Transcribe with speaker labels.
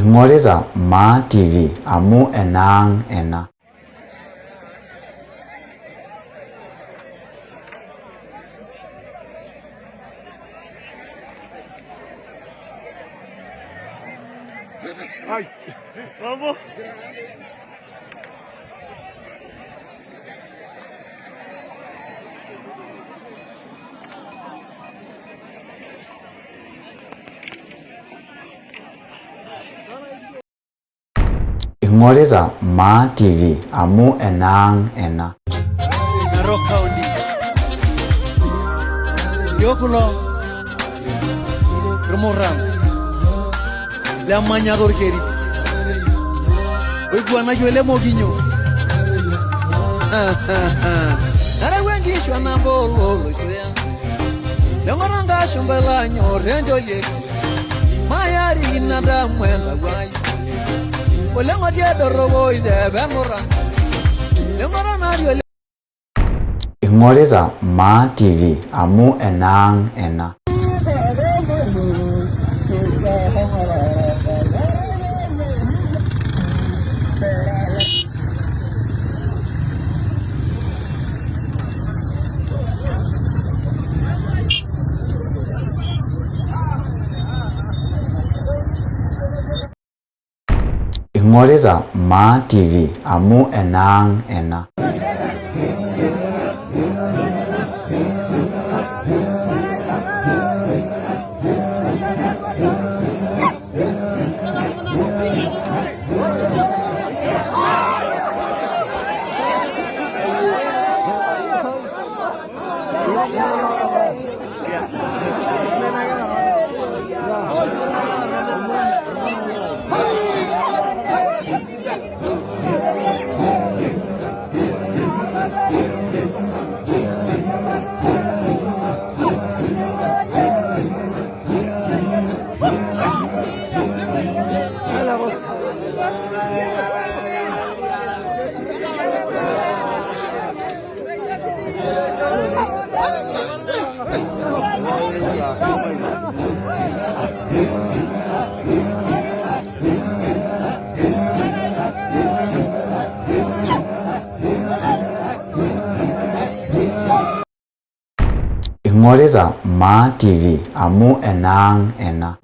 Speaker 1: Ingoreza Ma TV amu enang ena.
Speaker 2: Ay, vamos.
Speaker 1: Ingoreza Ma TV amu enang ena.
Speaker 3: Narokaundi Yokulo Rumoram La Manyador Keri Wiguana Yole Moginyo Nara wengi shwana bolo Isrea Lemoranga Shumbela Nyorenjoye Mayari Inada Mwenda Wai Olengo dia dorobo ide Bemora Lemora Nario
Speaker 1: Ingoreza Ma TV amu enang ena. Ingoreza Ma TV amu enang ena. Ingoreza Ma TV amu enang ena.